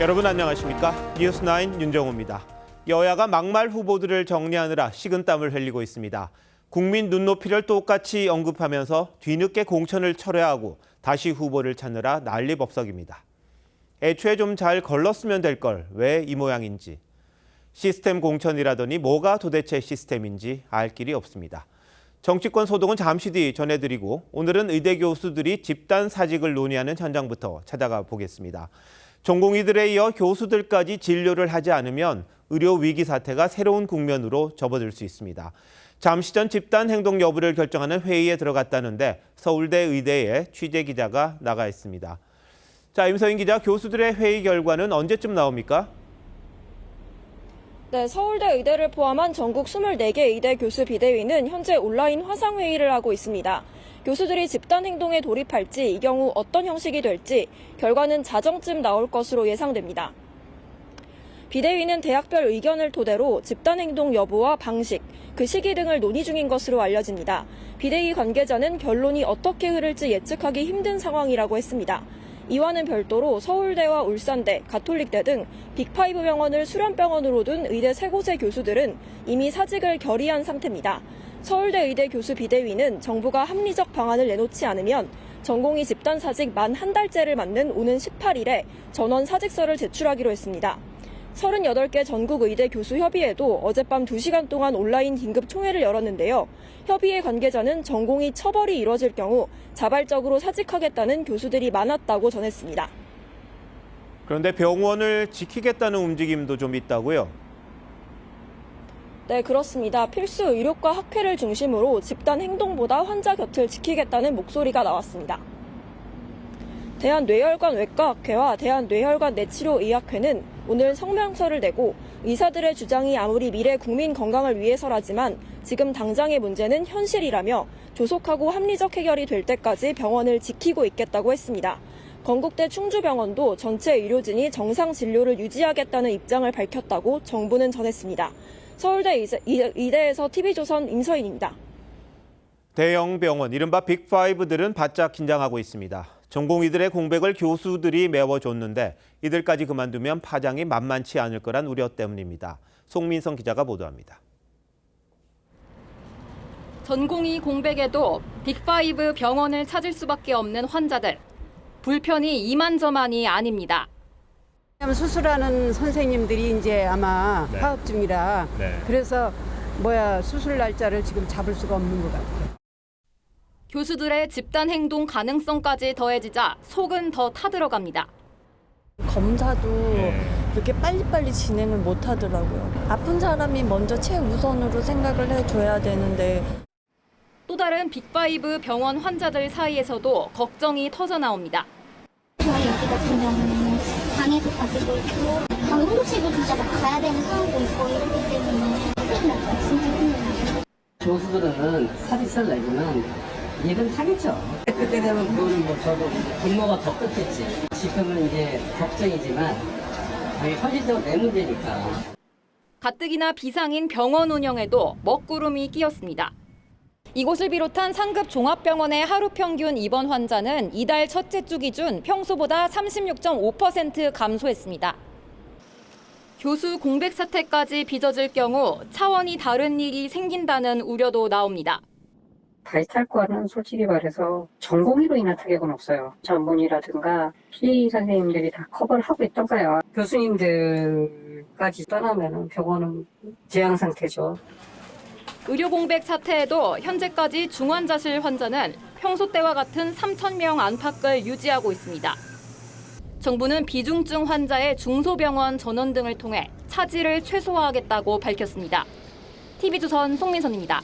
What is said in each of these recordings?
여러분 안녕하십니까? 뉴스9 윤정호입니다. 여야가 막말 후보들을 정리하느라 식은땀을 흘리고 있습니다. 국민 눈높이를 똑같이 언급하면서 뒤늦게 공천을 철회하고 다시 후보를 찾느라 난리법석입니다. 애초에 좀 잘 걸렀으면 될 걸 왜 이 모양인지. 시스템 공천이라더니 뭐가 도대체 시스템인지 알 길이 없습니다. 정치권 소동은 잠시 뒤 전해드리고 오늘은 의대 교수들이 집단 사직을 논의하는 현장부터 찾아가 보겠습니다. 전공의들에 이어 교수들까지 진료를 하지 않으면 의료 위기 사태가 새로운 국면으로 접어들 수 있습니다. 잠시 전 집단 행동 여부를 결정하는 회의에 들어갔다는데 서울대 의대에 취재 기자가 나가 있습니다. 자, 임서인 기자, 교수들의 회의 결과는 언제쯤 나옵니까? 네, 서울대 의대를 포함한 전국 24개 의대 교수 비대위는 현재 온라인 화상회의를 하고 있습니다. 교수들이 집단 행동에 돌입할지, 이 경우 어떤 형식이 될지 결과는 자정쯤 나올 것으로 예상됩니다. 비대위는 대학별 의견을 토대로 집단 행동 여부와 방식, 그 시기 등을 논의 중인 것으로 알려집니다. 비대위 관계자는 결론이 어떻게 흐를지 예측하기 힘든 상황이라고 했습니다. 이와는 별도로 서울대와 울산대, 가톨릭대 등 빅5 병원을 수련병원으로 둔 의대 3곳의 교수들은 이미 사직을 결의한 상태입니다. 서울대 의대 교수 비대위는 정부가 합리적 방안을 내놓지 않으면 전공의 집단 사직 만 한 달째를 맞는 오는 18일에 전원 사직서를 제출하기로 했습니다. 38개 전국 의대 교수 협의회도 어젯밤 2시간 동안 온라인 긴급 총회를 열었는데요. 협의회 관계자는 전공의 처벌이 이뤄질 경우 자발적으로 사직하겠다는 교수들이 많았다고 전했습니다. 그런데 병원을 지키겠다는 움직임도 좀 있다고요? 네, 그렇습니다. 필수 의료과 학회를 중심으로 집단 행동보다 환자 곁을 지키겠다는 목소리가 나왔습니다. 대한뇌혈관 외과학회와 대한뇌혈관 뇌치료의학회는 오늘 성명서를 내고 의사들의 주장이 아무리 미래 국민 건강을 위해서라지만 지금 당장의 문제는 현실이라며 조속하고 합리적 해결이 될 때까지 병원을 지키고 있겠다고 했습니다. 건국대 충주병원도 전체 의료진이 정상 진료를 유지하겠다는 입장을 밝혔다고 정부는 전했습니다. 서울대 의대에서 TV조선 임서인입니다. 대형 병원, 이른바 빅5들은 바짝 긴장하고 있습니다. 전공의들의 공백을 교수들이 메워줬는데 이들까지 그만두면 파장이 만만치 않을 거란 우려 때문입니다. 송민성 기자가 보도합니다. 전공의 공백에도 빅5 병원을 찾을 수밖에 없는 환자들. 불편이 이만저만이 아닙니다. 수술하는 선생님들이 이제 아마 파업 중이라 그래서 수술 날짜를 지금 잡을 수가 없는 것 같아요. 교수들의 집단 행동 가능성까지 더해지자 속은 더 타들어갑니다. 검사도 그렇게 빨리빨리 진행을 못 하더라고요. 아픈 사람이 먼저 최우선으로 생각을 해줘야 되는데. 또 다른 빅5 병원 환자들 사이에서도 걱정이 터져 나옵니다. 저희 여기 같은 경우는 장애도 가지고 있고 응급실도 진짜 막 가야 되는 상황도 있고 이렇기 때문에 큰일 났어요. 진짜 큰일 났어요. 교수들은 사직서를 내주면 일은 하겠죠. 그때 되면 그건 저도 분노가 더 컸겠지. 지금은 이제 걱정이지만 현실적으로 내 문제니까. 가뜩이나 비상인 병원 운영에도 먹구름이 끼었습니다. 이곳을 비롯한 상급 종합병원의 하루 평균 입원 환자는 이달 첫째 주 기준 평소보다 36.5% 감소했습니다. 교수 공백 사태까지 빚어질 경우 차원이 다른 일이 생긴다는 우려도 나옵니다. 다이탈과는 솔직히 말해서 전공의로 인한 타격은 없어요. 전문의라든가 PA 선생님들이 다 커버를 하고 있던가요. 교수님들까지 떠나면 병원은 재앙 상태죠. 의료 공백 사태에도 현재까지 중환자실 환자는 평소 때와 같은 3,000명 안팎을 유지하고 있습니다. 정부는 비중증 환자의 중소병원 전원 등을 통해 차질을 최소화하겠다고 밝혔습니다. TV조선 송민선입니다.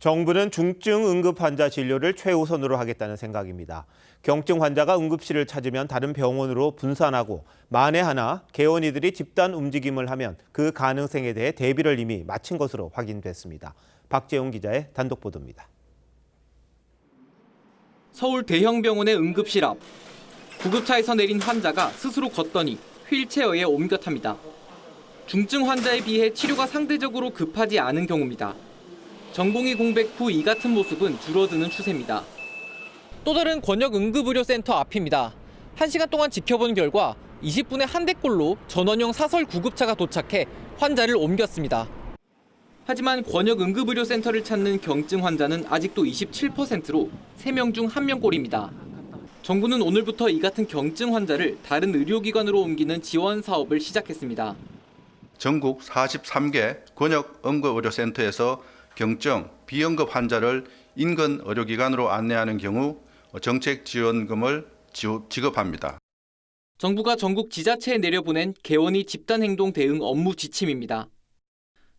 정부는 중증 응급 환자 진료를 최우선으로 하겠다는 생각입니다. 경증 환자가 응급실을 찾으면 다른 병원으로 분산하고 만에 하나 개원이들이 집단 움직임을 하면 그 가능성에 대해 대비를 이미 마친 것으로 확인됐습니다. 박재용 기자의 단독 보도입니다. 서울 대형 병원의 응급실 앞. 구급차에서 내린 환자가 스스로 걷더니 휠체어에 옮겨 탑니다. 중증 환자에 비해 치료가 상대적으로 급하지 않은 경우입니다. 전공의 공백 후 이 같은 모습은 줄어드는 추세입니다. 또 다른 권역응급의료센터 앞입니다. 1시간 동안 지켜본 결과 20분에 한 대꼴로 전원형 사설 구급차가 도착해 환자를 옮겼습니다. 하지만 권역응급의료센터를 찾는 경증 환자는 아직도 27%로 3명 중 1명꼴입니다. 정부는 오늘부터 이 같은 경증 환자를 다른 의료기관으로 옮기는 지원 사업을 시작했습니다. 전국 43개 권역응급의료센터에서 경증, 비응급 환자를 인근 의료기관으로 안내하는 경우 정책지원금을 지급합니다. 정부가 전국 지자체에 내려보낸 개원이 집단행동 대응 업무 지침입니다.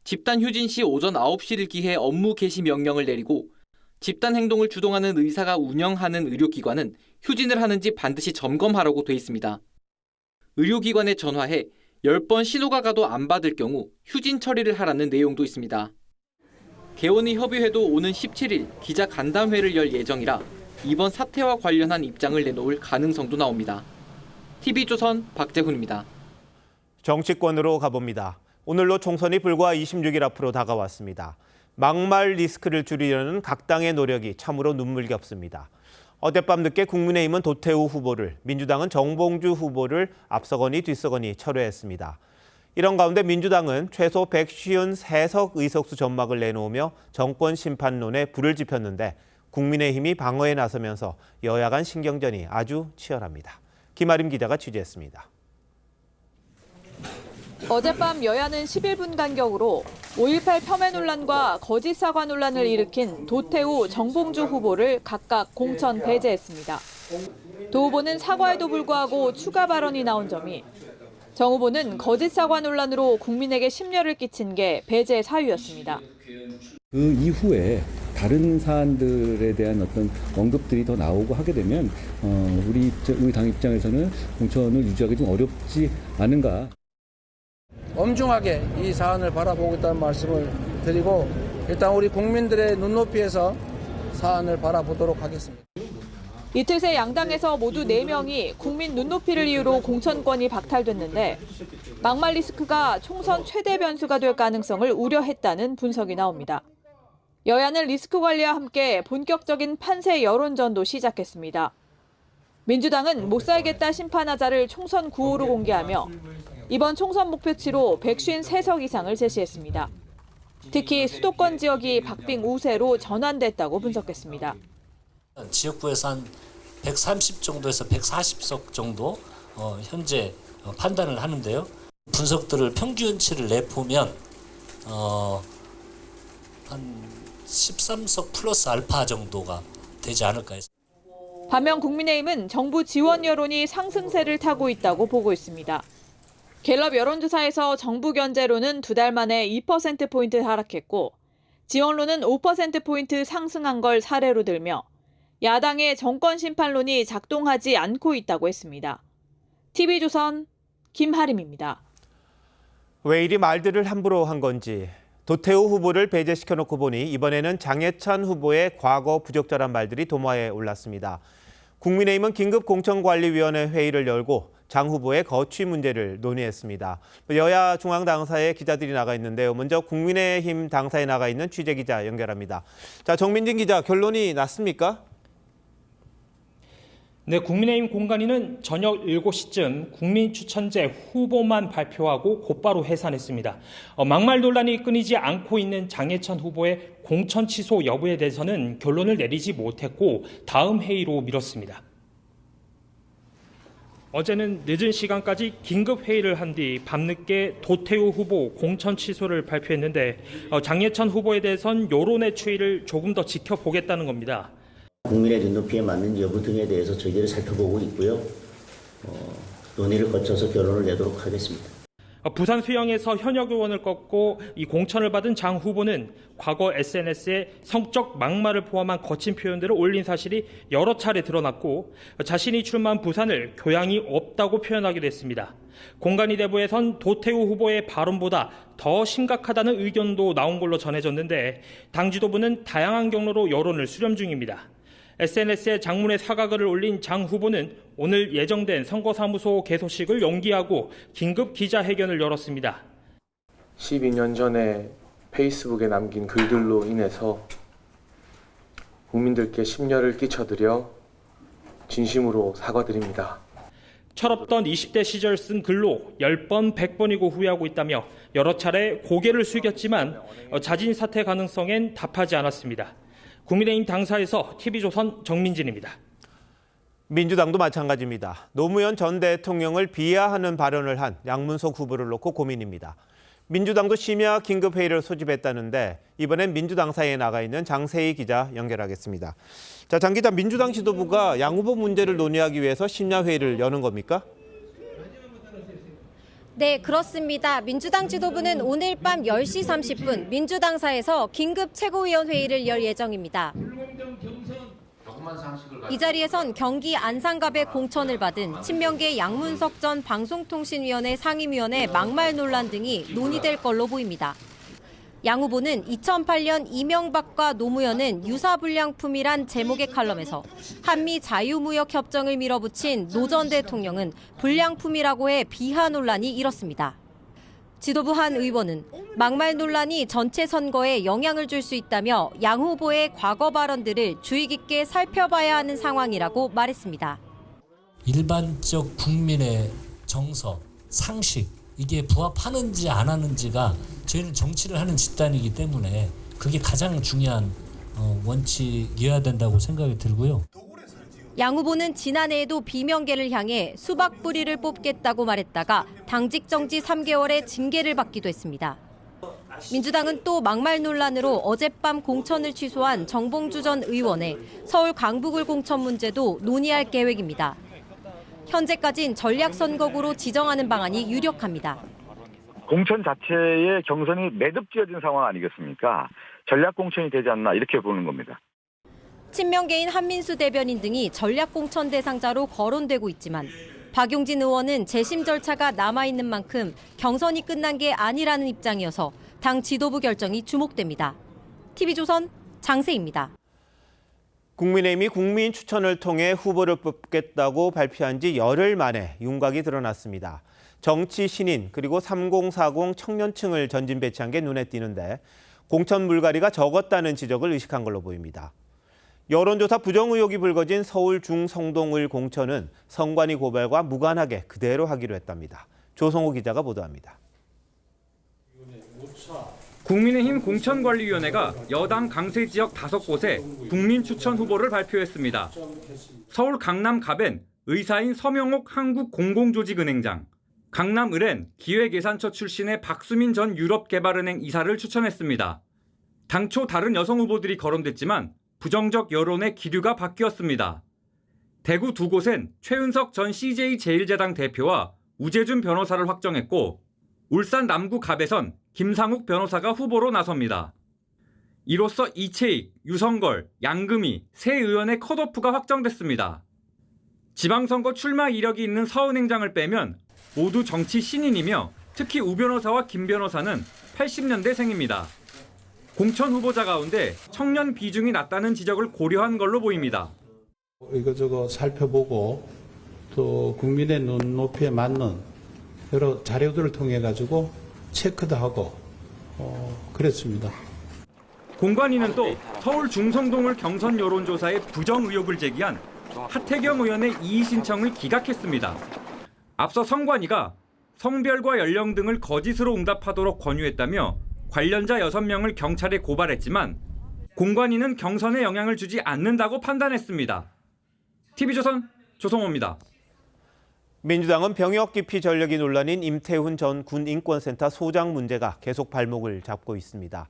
집단 휴진 시 오전 9시를 기해 업무 개시 명령을 내리고 집단 행동을 주동하는 의사가 운영하는 의료기관은 휴진을 하는지 반드시 점검하라고 돼 있습니다. 의료기관에 전화해 10번 신호가 가도 안 받을 경우 휴진 처리를 하라는 내용도 있습니다. 개원의 협의회도 오는 17일 기자 간담회를 열 예정이라 이번 사태와 관련한 입장을 내놓을 가능성도 나옵니다. TV조선 박재훈입니다. 정치권으로 가봅니다. 오늘로 총선이 불과 26일 앞으로 다가왔습니다. 막말 리스크를 줄이려는 각 당의 노력이 참으로 눈물겹습니다. 어젯밤 늦게 국민의힘은 도태우 후보를, 민주당은 정봉주 후보를 앞서거니 뒤서거니 철회했습니다. 이런 가운데 민주당은 최소 153석 의석수 전막을 내놓으며 정권 심판론에 불을 지폈는데 국민의힘이 방어에 나서면서 여야 간 신경전이 아주 치열합니다. 김아림 기자가 취재했습니다. 어젯밤 여야는 11분 간격으로 5.18 폄훼 논란과 거짓 사과 논란을 일으킨 도태우, 정봉주 후보를 각각 공천 배제했습니다. 도 후보는 사과에도 불구하고 추가 발언이 나온 점이, 정 후보는 거짓 사과 논란으로 국민에게 심려를 끼친 게 배제 사유였습니다. 그 이후에 다른 사안들에 대한 어떤 언급들이 더 나오고 하게 되면 우리 당 입장에서는 공천을 유지하기 좀 어렵지 않은가. 엄중하게 이 사안을 바라보고 있다는 말씀을 드리고 일단 우리 국민들의 눈높이에서 사안을 바라보도록 하겠습니다. 이틀 새 양당에서 모두 4명이 국민 눈높이를 이유로 공천권이 박탈됐는데 막말 리스크가 총선 최대 변수가 될 가능성을 우려했다는 분석이 나옵니다. 여야는 리스크 관리와 함께 본격적인 판세 여론전도 시작했습니다. 민주당은 못 살겠다 심판하자를 총선 구호로 공개하며 이번 총선 목표치로 153석 이상을 제시했습니다. 특히 수도권 지역이 박빙 우세로 전환됐다고 분석했습니다. 지역구에서 한 130 정도에서 140석 정도 현재 판단을 하는데요. 분석들을 평균치를 내보면 한 13석 플러스 알파 정도가 되지 않을까 해서. 반면 국민의힘은 정부 지원 여론이 상승세를 타고 있다고 보고 있습니다. 갤럽 여론조사에서 정부 견제로는 2달 만에 2%포인트 하락했고 지원로는 5%포인트 상승한 걸 사례로 들며 야당의 정권 심판론이 작동하지 않고 있다고 했습니다. TV조선 김하림입니다. 왜 이리 말들을 함부로 한 건지, 도태우 후보를 배제시켜놓고 보니 이번에는 장해찬 후보의 과거 부적절한 말들이 도마에 올랐습니다. 국민의힘은 긴급공천관리위원회 회의를 열고 장 후보의 거취 문제를 논의했습니다. 여야 중앙당사에 기자들이 나가 있는데요. 먼저 국민의힘 당사에 나가 있는 취재기자 연결합니다. 자, 정민진 기자, 결론이 났습니까? 네, 국민의힘 공관위는 저녁 7시쯤 국민추천제 후보만 발표하고 곧바로 해산했습니다. 막말 논란이 끊이지 않고 있는 장해찬 후보의 공천 취소 여부에 대해서는 결론을 내리지 못했고 다음 회의로 미뤘습니다. 어제는 늦은 시간까지 긴급 회의를 한 뒤 밤늦게 도태우 후보 공천 취소를 발표했는데 장해찬 후보에 대해선 여론의 추이를 조금 더 지켜보겠다는 겁니다. 국민의 눈높이에 맞는 여부 등에 대해서 저희들이 살펴보고 있고요. 논의를 거쳐서 결론을 내도록 하겠습니다. 부산 수영에서 현역 의원을 꺾고 이 공천을 받은 장 후보는 과거 SNS에 성적 막말을 포함한 거친 표현들을 올린 사실이 여러 차례 드러났고 자신이 출마한 부산을 교양이 없다고 표현하기도 했습니다. 공관위 내부에선 도태우 후보의 발언보다 더 심각하다는 의견도 나온 걸로 전해졌는데 당 지도부는 다양한 경로로 여론을 수렴 중입니다. SNS에 장문의 사과글을 올린 장 후보는 오늘 예정된 선거사무소 개소식을 연기하고 긴급 기자회견을 열었습니다. 12년 전에 페이스북에 남긴 글들로 인해서 국민들께 심려를 끼쳐드려 진심으로 사과드립니다. 철없던 20대 시절 쓴 글로 10번, 100번이고 후회하고 있다며 여러 차례 고개를 숙였지만 자진 사퇴 가능성엔 답하지 않았습니다. 국민의힘 당사에서 TV조선 정민진입니다. 민주당도 마찬가지입니다. 노무현 전 대통령을 비하하는 발언을 한 양문석 후보를 놓고 고민입니다. 민주당도 심야 긴급회의를 소집했다는데 이번엔 민주당사에 나가 있는 장세희 기자 연결하겠습니다. 자, 장 기자, 민주당 지도부가 양 후보 문제를 논의하기 위해서 심야 회의를 여는 겁니까? 네, 그렇습니다. 민주당 지도부는 오늘 밤 10시 30분 민주당사에서 긴급 최고위원회의를 열 예정입니다. 이 자리에선 경기 안산갑의 공천을 받은 친명계 양문석 전 방송통신위원회 상임위원의 막말 논란 등이 논의될 걸로 보입니다. 양 후보는 2008년 이명박과 노무현은 유사불량품이란 제목의 칼럼에서 한미 자유무역협정을 밀어붙인 노 전 대통령은 불량품이라고 해 비하 논란이 일었습니다. 지도부 한 의원은 막말 논란이 전체 선거에 영향을 줄 수 있다며 양 후보의 과거 발언들을 주의 깊게 살펴봐야 하는 상황이라고 말했습니다. 일반적 국민의 정서, 상식, 이게 부합하는지 안 하는지가 저희는 정치를 하는 집단이기 때문에 그게 가장 중요한 원칙이어야 된다고 생각이 들고요. 양 후보는 지난해에도 비명계를 향해 수박 뿌리를 뽑겠다고 말했다가 당직 정지 3개월의 징계를 받기도 했습니다. 민주당은 또 막말 논란으로 어젯밤 공천을 취소한 정봉주 전 의원의 서울 강북을 공천 문제도 논의할 계획입니다. 현재까진 전략선거구로 지정하는 방안이 유력합니다. 공천 자체의 경선이 매듭지어진 상황 아니겠습니까? 전략공천이 되지 않나 이렇게 보는 겁니다. 친명계인 한민수 대변인 등이 전략공천 대상자로 거론되고 있지만 박용진 의원은 재심 절차가 남아있는 만큼 경선이 끝난 게 아니라는 입장이어서 당 지도부 결정이 주목됩니다. TV조선 장세희입니다. 국민의힘이 국민 추천을 통해 후보를 뽑겠다고 발표한 지 열흘 만에 윤곽이 드러났습니다. 정치 신인 그리고 3040 청년층을 전진 배치한 게 눈에 띄는데 공천 물갈이가 적었다는 지적을 의식한 걸로 보입니다. 여론조사 부정 의혹이 불거진 서울 중성동을 공천은 선관위 고발과 무관하게 그대로 하기로 했답니다. 조성호 기자가 보도합니다. 국민의힘 공천관리위원회가 여당 강세 지역 5곳에 국민 추천 후보를 발표했습니다. 서울 강남 갑엔 의사인 서명옥 한국공공조직은행장, 강남 을엔 기획예산처 출신의 박수민 전 유럽개발은행 이사를 추천했습니다. 당초 다른 여성 후보들이 거론됐지만 부정적 여론의 기류가 바뀌었습니다. 대구 2곳엔 최은석 전 CJ제일제당 대표와 우재준 변호사를 확정했고 울산 남구 갑에선 김상욱 변호사가 후보로 나섭니다. 이로써 이채익, 유성걸, 양금희 세 의원의 컷오프가 확정됐습니다. 지방선거 출마 이력이 있는 서은행장을 빼면 모두 정치 신인이며 특히 우 변호사와 김 변호사는 80년대생입니다. 공천 후보자 가운데 청년 비중이 낮다는 지적을 고려한 걸로 보입니다. 이것저것 살펴보고 또 국민의 눈높이에 맞는 여러 자료들을 통해 가지고 체크도 하고 그랬습니다. 공관위는 또 서울 중성동을 경선 여론조사에 부정 의혹을 제기한 하태경 의원의 이의 신청을 기각했습니다. 앞서 선관위가 성별과 연령 등을 거짓으로 응답하도록 권유했다며 관련자 6명을 경찰에 고발했지만 공관위는 경선에 영향을 주지 않는다고 판단했습니다. TV조선 조성호입니다. 민주당은 병역 기피 전력이 논란인 임태훈 전 군인권센터 소장 문제가 계속 발목을 잡고 있습니다.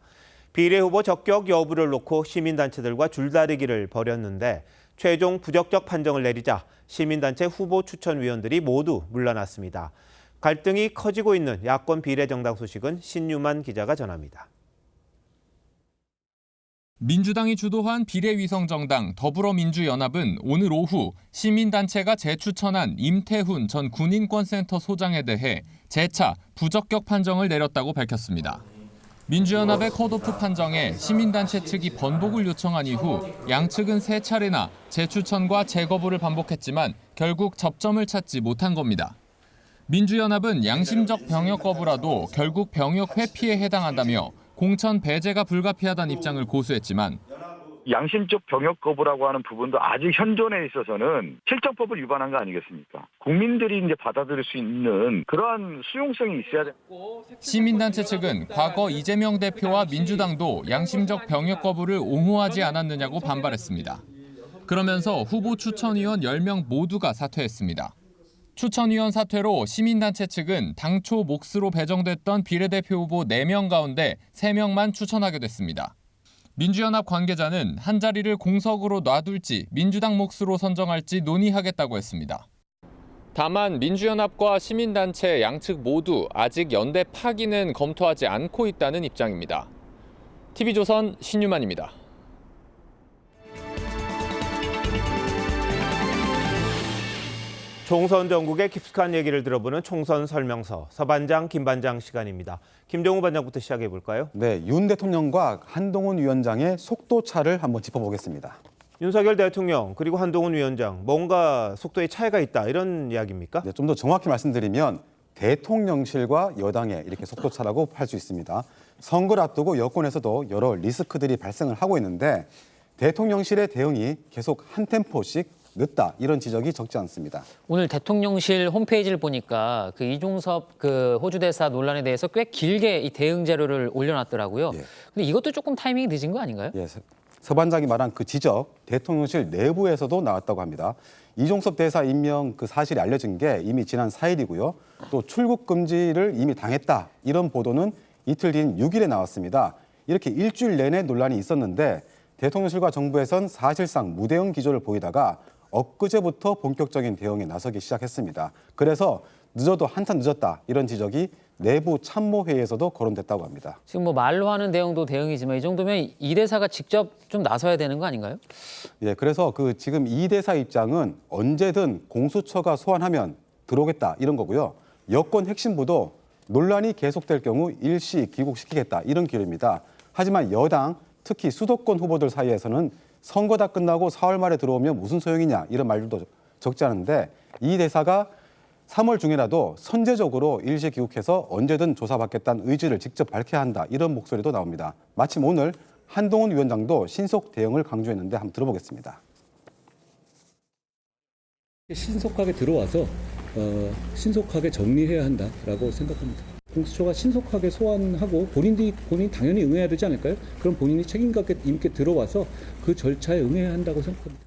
비례 후보 적격 여부를 놓고 시민단체들과 줄다리기를 벌였는데 최종 부적격 판정을 내리자 시민단체 후보 추천위원들이 모두 물러났습니다. 갈등이 커지고 있는 야권 비례정당 소식은 신유만 기자가 전합니다. 민주당이 주도한 비례위성정당 더불어민주연합은 오늘 오후 시민단체가 재추천한 임태훈 전 군인권센터 소장에 대해 재차 부적격 판정을 내렸다고 밝혔습니다. 민주연합의 컷오프 판정에 시민단체 측이 번복을 요청한 이후 양측은 3차례나 재추천과 재거부를 반복했지만 결국 접점을 찾지 못한 겁니다. 민주연합은 양심적 병역 거부라도 결국 병역 회피에 해당한다며 공천 배제가 불가피하다는 입장을 고수했지만 양심적 병역 거부라고 하는 부분도 아직 현존에 있어서는 실정법을 위반한 거 아니겠습니까? 국민들이 이제 받아들일 수 있는 그러한 수용성이 있어야 돼. 시민단체 측은 과거 이재명 대표와 민주당도 양심적 병역 거부를 옹호하지 않았느냐고 반발했습니다. 그러면서 후보 추천위원 10명 모두가 사퇴했습니다. 추천위원 사퇴로 시민단체 측은 당초 몫으로 배정됐던 비례대표 후보 4명 가운데 3명만 추천하게 됐습니다. 민주연합 관계자는 한 자리를 공석으로 놔둘지 민주당 몫으로 선정할지 논의하겠다고 했습니다. 다만 민주연합과 시민단체 양측 모두 아직 연대 파기는 검토하지 않고 있다는 입장입니다. TV조선 신유만입니다. 총선 전국의 깊숙한 얘기를 들어보는 총선 설명서 서반장 김반장 시간입니다. 김정우 반장부터 시작해 볼까요? 네, 윤 대통령과 한동훈 위원장의 속도 차를 한번 짚어보겠습니다. 윤석열 대통령 그리고 한동훈 위원장 뭔가 속도의 차이가 있다 이런 이야기입니까? 네, 좀 더 정확히 말씀드리면 대통령실과 여당의 이렇게 속도 차라고 할 수 있습니다. 선거를 앞두고 여권에서도 여러 리스크들이 발생을 하고 있는데 대통령실의 대응이 계속 한 템포씩 늦다 이런 지적이 적지 않습니다. 오늘 대통령실 홈페이지를 보니까 그 이종섭 호주 대사 논란에 대해서 꽤 길게 이 대응 자료를 올려놨더라고요. 예. 근데 이것도 조금 타이밍이 늦은 거 아닌가요? 예, 서 반장이 말한 그 지적 대통령실 내부에서도 나왔다고 합니다. 이종섭 대사 임명 그 사실이 알려진 게 이미 지난 4일이고요. 또 출국 금지를 이미 당했다 이런 보도는 이틀 뒤인 6일에 나왔습니다. 이렇게 일주일 내내 논란이 있었는데 대통령실과 정부에선 사실상 무대응 기조를 보이다가 엊그제부터 본격적인 대응에 나서기 시작했습니다. 그래서 늦어도 한참 늦었다 이런 지적이 내부 참모회의에서도 거론됐다고 합니다. 지금 뭐 말로 하는 대응도 대응이지만 이 정도면 이 대사가 직접 좀 나서야 되는 거 아닌가요? 예, 그래서 지금 이 대사 입장은 언제든 공수처가 소환하면 들어오겠다 이런 거고요. 여권 핵심부도 논란이 계속될 경우 일시 귀국시키겠다 이런 기류입니다. 하지만 여당 특히 수도권 후보들 사이에서는 선거 다 끝나고 4월 말에 들어오면 무슨 소용이냐 이런 말들도 적지 않은데 이 대사가 3월 중이라도 선제적으로 일시 귀국해서 언제든 조사받겠다는 의지를 직접 밝혀야 한다 이런 목소리도 나옵니다. 마침 오늘 한동훈 위원장도 신속 대응을 강조했는데 한번 들어보겠습니다. 신속하게 들어와서 신속하게 정리해야 한다라고 생각합니다. 공수처가 신속하게 소환하고 본인이 당연히 응해야 되지 않을까요? 그럼 본인이 책임감 있게 들어와서 그 절차에 응해야 한다고 생각합니다.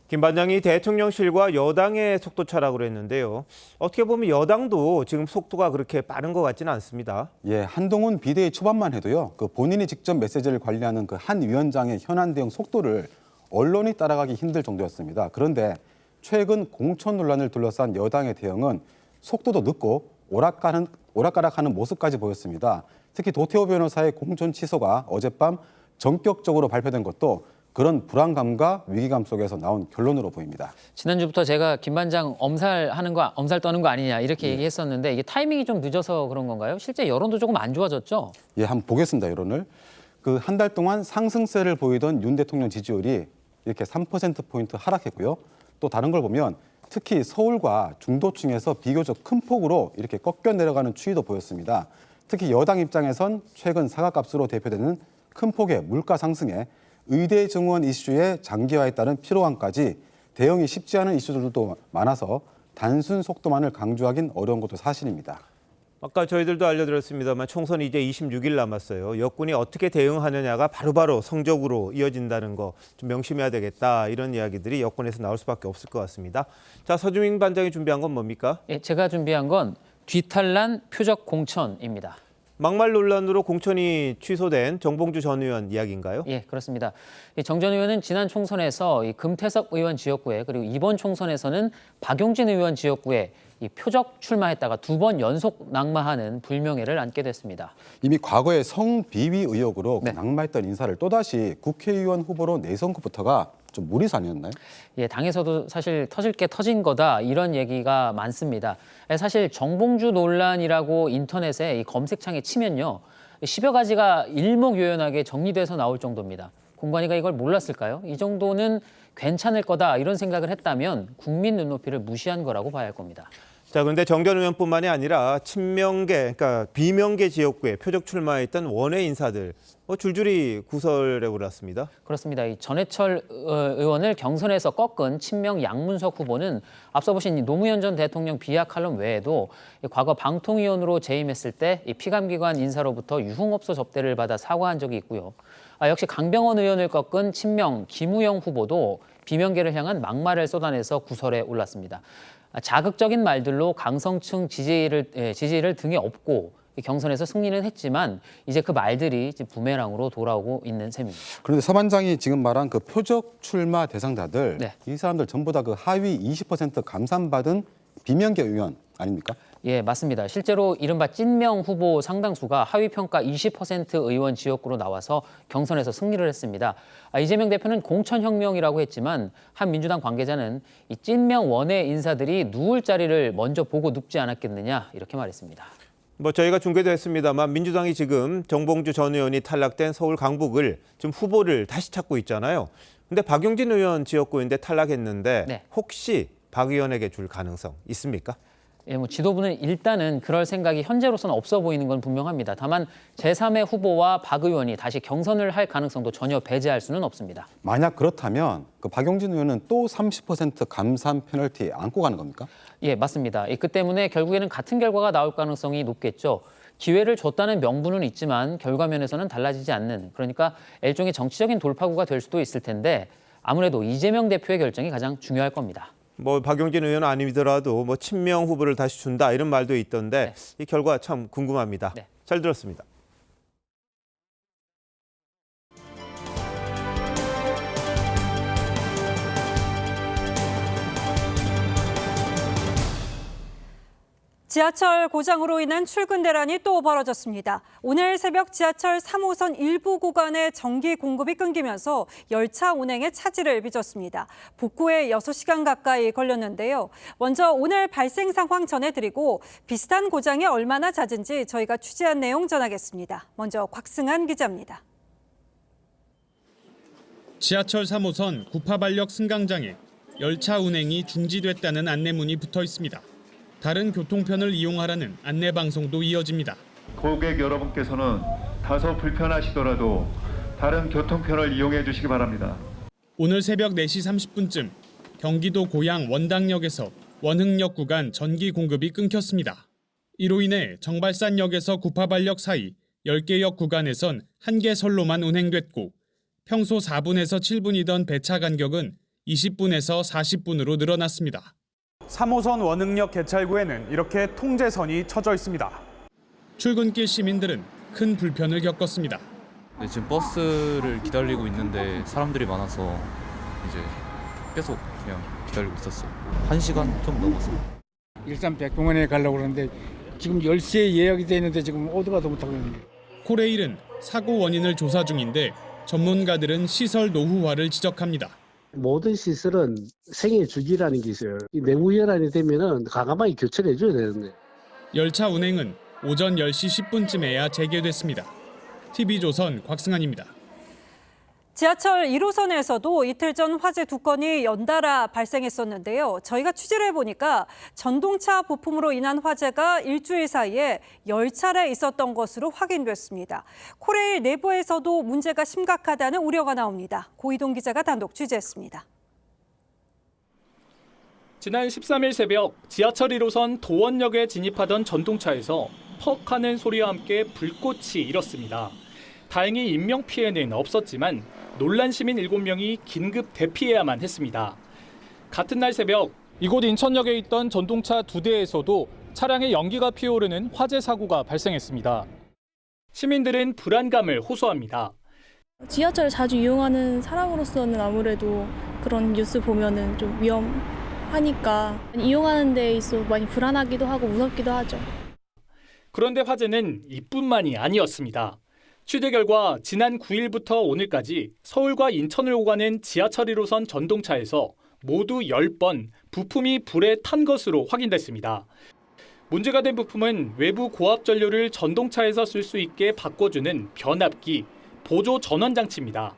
김 반장이 대통령실과 여당의 속도차라고 그랬는데요. 어떻게 보면 여당도 지금 속도가 그렇게 빠른 것 같지는 않습니다. 예, 한동훈 비대위 초반만 해도요. 그 본인이 직접 메시지를 관리하는 그 한 위원장의 현안 대응 속도를 언론이 따라가기 힘들 정도였습니다. 그런데 최근 공천 논란을 둘러싼 여당의 대응은 속도도 늦고 오락가락하는 모습까지 보였습니다. 특히 도태호 변호사의 공천 취소가 어젯밤 전격적으로 발표된 것도 그런 불안감과 위기감 속에서 나온 결론으로 보입니다. 지난주부터 제가 김 반장 엄살 떠는 거 아니냐 이렇게 얘기했었는데 이게 타이밍이 좀 늦어서 그런 건가요? 실제 여론도 조금 안 좋아졌죠? 예, 한번 보겠습니다. 여론을. 그 한 달 동안 상승세를 보이던 윤 대통령 지지율이 이렇게 3%포인트 하락했고요. 또 다른 걸 보면 특히 서울과 중도층에서 비교적 큰 폭으로 이렇게 꺾여 내려가는 추이도 보였습니다. 특히 여당 입장에선 최근 사과값으로 대표되는 큰 폭의 물가 상승에 의대 정원 이슈의 장기화에 따른 피로감까지 대응이 쉽지 않은 이슈들도 많아서 단순 속도만을 강조하긴 어려운 것도 사실입니다. 아까 저희들도 알려드렸습니다만 총선이 이제 26일 남았어요. 여권이 어떻게 대응하느냐가 바로바로 성적으로 이어진다는 거 좀 명심해야 되겠다 이런 이야기들이 여권에서 나올 수밖에 없을 것 같습니다. 자, 서주민 반장이 준비한 건 뭡니까? 예, 제가 준비한 건 뒤탈난 표적 공천입니다. 막말 논란으로 공천이 취소된 정봉주 전 의원 이야기인가요? 예, 그렇습니다. 정 전 의원은 지난 총선에서 금태섭 의원 지역구에 그리고 이번 총선에서는 박용진 의원 지역구에 표적 출마했다가 2번 연속 낙마하는 불명예를 안게 됐습니다. 이미 과거에 성비위 의혹으로 낙마했던 인사를 또다시 국회의원 후보로 내선 것부터가 좀 무리수 아니었나요? 예, 당에서도 사실 터질 게 터진 거다 이런 얘기가 많습니다. 사실 정봉주 논란이라고 인터넷에 이 검색창에 치면요. 10여 가지가 일목요연하게 정리돼서 나올 정도입니다. 공관위가 이걸 몰랐을까요? 이 정도는 괜찮을 거다 이런 생각을 했다면 국민 눈높이를 무시한 거라고 봐야 할 겁니다. 자, 그런데 정 전 의원뿐만이 아니라 친명계, 그러니까 비명계 지역구에 표적 출마했던 원외 인사들 줄줄이 구설에 올랐습니다. 그렇습니다. 이 전해철 의원을 경선에서 꺾은 친명 양문석 후보는 앞서 보신 이 노무현 전 대통령 비하 칼럼 외에도 과거 방통위원으로 재임했을 때 이 피감기관 인사로부터 유흥업소 접대를 받아 사과한 적이 있고요. 역시 강병원 의원을 꺾은 친명 김우영 후보도 비명계를 향한 막말을 쏟아내서 구설에 올랐습니다. 자극적인 말들로 강성층 지지를 등에 업고 경선에서 승리는 했지만 이제 그 말들이 부메랑으로 돌아오고 있는 셈입니다. 그런데 서반장이 지금 말한 그 표적 출마 대상자들 네. 이 사람들 전부 다 그 하위 20% 감산받은 비명계 의원 아닙니까? 예, 맞습니다. 실제로 이른바 찐명 후보 상당수가 하위 평가 20% 의원 지역구로 나와서 경선에서 승리를 했습니다. 이재명 대표는 공천혁명이라고 했지만 한 민주당 관계자는 이 찐명 원외 인사들이 누울 자리를 먼저 보고 눕지 않았겠느냐 이렇게 말했습니다. 저희가 중계도 했습니다만 민주당이 지금 정봉주 전 의원이 탈락된 서울 강북을 지금 후보를 다시 찾고 있잖아요. 근데 박용진 의원 지역구인데 탈락했는데 네. 혹시 박 의원에게 줄 가능성 있습니까? 예, 지도부는 일단은 그럴 생각이 현재로서는 없어 보이는 건 분명합니다. 다만 제3의 후보와 박 의원이 다시 경선을 할 가능성도 전혀 배제할 수는 없습니다. 만약 그렇다면 그 박용진 의원은 또 30% 감산 페널티 안고 가는 겁니까? 예, 맞습니다. 그 때문에 결국에는 같은 결과가 나올 가능성이 높겠죠. 기회를 줬다는 명분은 있지만 결과면에서는 달라지지 않는, 그러니까 일종의 정치적인 돌파구가 될 수도 있을 텐데 아무래도 이재명 대표의 결정이 가장 중요할 겁니다. 박용진 의원은 아니더라도 친명 후보를 다시 준다 이런 말도 있던데 이 결과 참 궁금합니다. 잘 들었습니다. 지하철 고장으로 인한 출근 대란이 또 벌어졌습니다. 오늘 새벽 지하철 3호선 일부 구간에 전기 공급이 끊기면서 열차 운행에 차질을 빚었습니다. 복구에 6시간 가까이 걸렸는데요. 먼저 오늘 발생 상황 전해드리고 비슷한 고장이 얼마나 잦은지 저희가 취재한 내용 전하겠습니다. 먼저 곽승한 기자입니다. 지하철 3호선 구파발역 승강장에 열차 운행이 중지됐다는 안내문이 붙어 있습니다. 다른 교통편을 이용하라는 안내방송도 이어집니다. 고객 여러분께서는 다소 불편하시더라도 다른 교통편을 이용해 주시기 바랍니다. 오늘 새벽 4시 30분쯤 경기도 고양 원당역에서 원흥역 구간 전기 공급이 끊겼습니다. 이로 인해 정발산역에서 구파발역 사이 10개역 구간에선 1개선로만 운행됐고 평소 4분에서 7분이던 배차 간격은 20분에서 40분으로 늘어났습니다. 3호선 원흥역 개찰구에는 이렇게 통제선이 쳐져 있습니다. 출근길 시민들은 큰 불편을 겪었습니다. 네, 지금 버스를 기다리고 있는데 사람들이 많아서 이제 계속 그냥 기다리고 있었어요. 1시간 좀 넘었어요. 일산 백병원에 가려고 그러는데 지금 10시에 예약이 돼 있는데 지금 어디 가도 못하고 있는데. 코레일은 사고 원인을 조사 중인데 전문가들은 시설 노후화를 지적합니다. 모든 시설은 생애 주기라는 게 있어요. 이 내부 연한이 되면은 과감하게 교체를 해줘야 되는데. 열차 운행은 오전 10시 10분쯤에야 재개됐습니다. TV조선 곽승환입니다. 지하철 1호선에서도 이틀 전 화재 2건이 연달아 발생했었는데요. 저희가 취재를 해보니까 전동차 부품으로 인한 화재가 일주일 사이에 10차례 있었던 것으로 확인됐습니다. 코레일 내부에서도 문제가 심각하다는 우려가 나옵니다. 고이동 기자가 단독 취재했습니다. 지난 13일 새벽 지하철 1호선 도원역에 진입하던 전동차에서 퍽 하는 소리와 함께 불꽃이 일었습니다. 다행히 인명피해는 없었지만 놀란 시민 7명이 긴급 대피해야만 했습니다. 같은 날 새벽 이곳 인천역에 있던 전동차 2대에서도 차량에 연기가 피어오르는 화재 사고가 발생했습니다. 시민들은 불안감을 호소합니다. 지하철을 자주 이용하는 사람으로서는 아무래도 그런 뉴스 보면은 좀 위험하니까 이용하는 데 있어 많이 불안하기도 하고 무섭기도 하죠. 그런데 화재는 이뿐만이 아니었습니다. 취재 결과 지난 9일부터 오늘까지 서울과 인천을 오가는 지하철 1호선 전동차에서 모두 10번 부품이 불에 탄 것으로 확인됐습니다. 문제가 된 부품은 외부 고압 전류를 전동차에서 쓸 수 있게 바꿔주는 변압기, 보조 전원 장치입니다.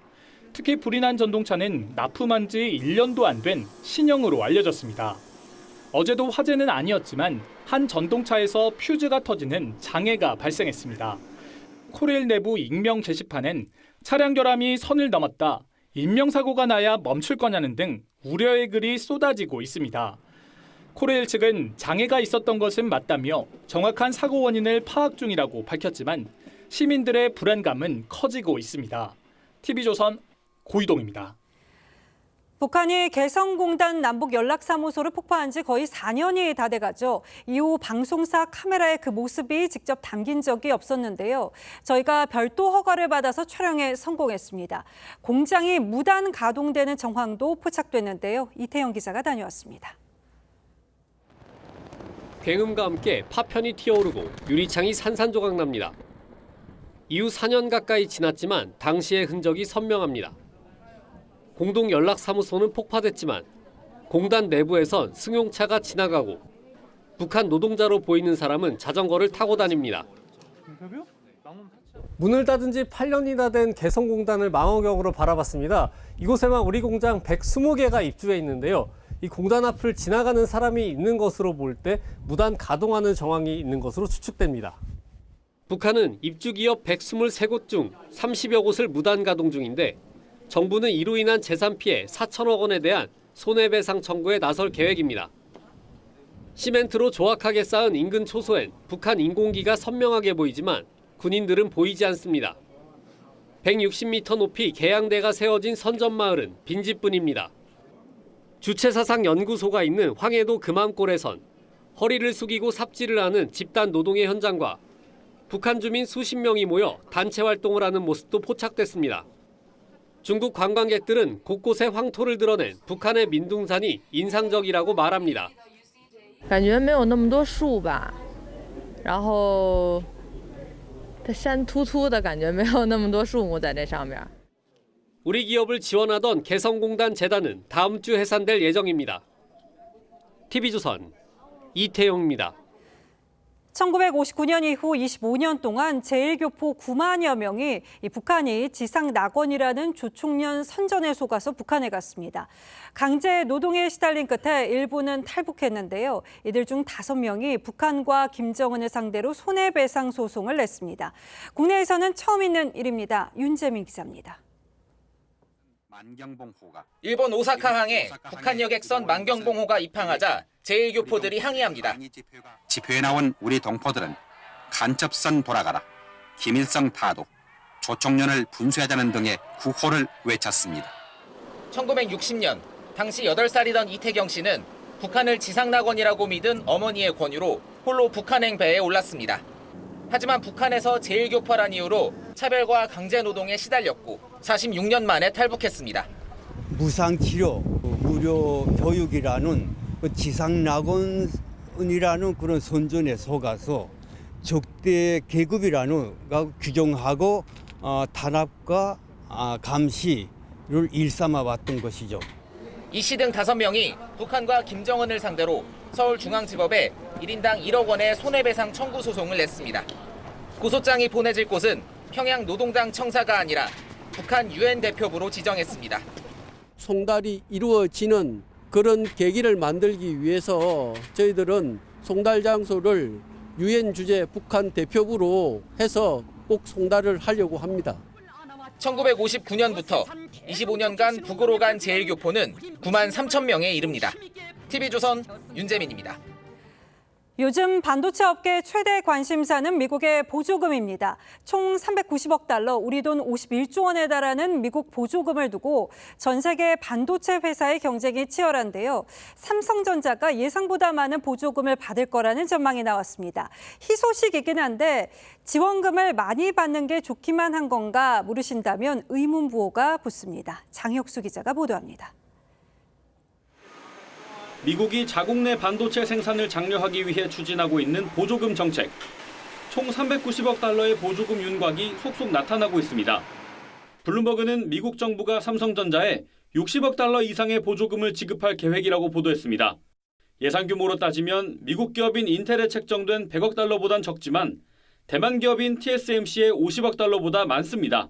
특히 불이 난 전동차는 납품한 지 1년도 안 된 신형으로 알려졌습니다. 어제도 화재는 아니었지만 한 전동차에서 퓨즈가 터지는 장애가 발생했습니다. 코레일 내부 익명 게시판엔 차량 결함이 선을 넘었다, 인명사고가 나야 멈출 거냐는 등 우려의 글이 쏟아지고 있습니다. 코레일 측은 장애가 있었던 것은 맞다며 정확한 사고 원인을 파악 중이라고 밝혔지만 시민들의 불안감은 커지고 있습니다. TV조선 고이동입니다. 북한이 개성공단 남북연락사무소를 폭파한 지 거의 4년이 다 돼가죠. 이후 방송사 카메라에 그 모습이 직접 담긴 적이 없었는데요. 저희가 별도 허가를 받아서 촬영에 성공했습니다. 공장이 무단 가동되는 정황도 포착됐는데요. 이태영 기자가 다녀왔습니다. 굉음과 함께 파편이 튀어오르고 유리창이 산산조각 납니다. 이후 4년 가까이 지났지만 당시의 흔적이 선명합니다. 공동연락사무소는 폭파됐지만 공단 내부에선 승용차가 지나가고 북한 노동자로 보이는 사람은 자전거를 타고 다닙니다. 문을 닫은 지 8년이나 된 개성공단을 망원경으로 바라봤습니다. 이곳에만 우리 공장 120개가 입주해 있는데요. 이 공단 앞을 지나가는 사람이 있는 것으로 볼 때 무단 가동하는 정황이 있는 것으로 추측됩니다. 북한은 입주기업 123곳 중 30여 곳을 무단 가동 중인데 정부는 이로 인한 재산 피해 4천억 원에 대한 손해배상 청구에 나설 계획입니다. 시멘트로 조악하게 쌓은 인근 초소엔 북한 인공기가 선명하게 보이지만 군인들은 보이지 않습니다. 160m 높이 개양대가 세워진 선전마을은 빈집뿐입니다. 주체사상연구소가 있는 황해도 금암골에선 허리를 숙이고 삽질을 하는 집단 노동의 현장과 북한 주민 수십 명이 모여 단체 활동을 하는 모습도 포착됐습니다. 중국 관광객들은 곳곳에 황토를 드러낸 북한의 민둥산이 인상적이라고 말합니다. 感觉没有那么多树吧，然后它山秃秃的感觉没有那么多树木在这上面。 우리 기업을 지원하던 개성공단 재단은 다음 주 해산될 예정입니다. TV조선 이태용입니다. 1959년 이후 25년 동안 제1교포 9만여 명이 북한이 지상낙원이라는 조총련 선전에 속아서 북한에 갔습니다. 강제 노동에 시달린 끝에 일부는 탈북했는데요. 이들 중 5명이 북한과 김정은을 상대로 손해배상 소송을 냈습니다. 국내에서는 처음 있는 일입니다. 윤재민 기자입니다. 일본 오사카항에 북한 여객선 만경봉호가 입항하자 제1교포들이 항의합니다. 지표에 나온 우리 동포들은 간첩선 돌아가라, 김일성 타도, 조총련을 분수하자는 등의 구호를 외쳤습니다. 1960년 당시 8살이던 이태경 씨는 북한을 지상낙원이라고 믿은 어머니의 권유로 홀로 북한행 배에 올랐습니다. 하지만 북한에서 제1교포란 이유로 차별과 강제노동에 시달렸고 46년 만에 탈북했습니다. 무상치료, 무료 교육이라는 그 지상낙원이라는 그런 선전에 속아서 적대 계급이라는 걸 규정하고 탄압과 감시를 일삼아왔던 것이죠. 이 씨 등 5명이 북한과 김정은을 상대로 서울중앙지법에 1인당 1억 원의 손해배상 청구 소송을 냈습니다. 고소장이 보내질 곳은 평양 노동당 청사가 아니라 북한 유엔 대표부로 지정했습니다. 송달이 이루어지는 그런 계기를 만들기 위해서 저희들은 송달 장소를 유엔 주재 북한 대표부로 해서 꼭 송달을 하려고 합니다. 1959년부터 25년간 북으로 간 제1교포는 9만 3천 명에 이릅니다. TV조선 윤재민입니다. 요즘 반도체 업계 최대 관심사는 미국의 보조금입니다. 총 390억 달러, 우리 돈 51조 원에 달하는 미국 보조금을 두고 전 세계 반도체 회사의 경쟁이 치열한데요. 삼성전자가 예상보다 많은 보조금을 받을 거라는 전망이 나왔습니다. 희소식이긴 한데 지원금을 많이 받는 게 좋기만 한 건가 물으신다면 의문부호가 붙습니다. 장혁수 기자가 보도합니다. 미국이 자국 내 반도체 생산을 장려하기 위해 추진하고 있는 보조금 정책. 총 390억 달러의 보조금 윤곽이 속속 나타나고 있습니다. 블룸버그는 미국 정부가 삼성전자에 60억 달러 이상의 보조금을 지급할 계획이라고 보도했습니다. 예산 규모로 따지면 미국 기업인 인텔에 책정된 100억 달러보단 적지만 대만 기업인 TSMC의 50억 달러보다 많습니다.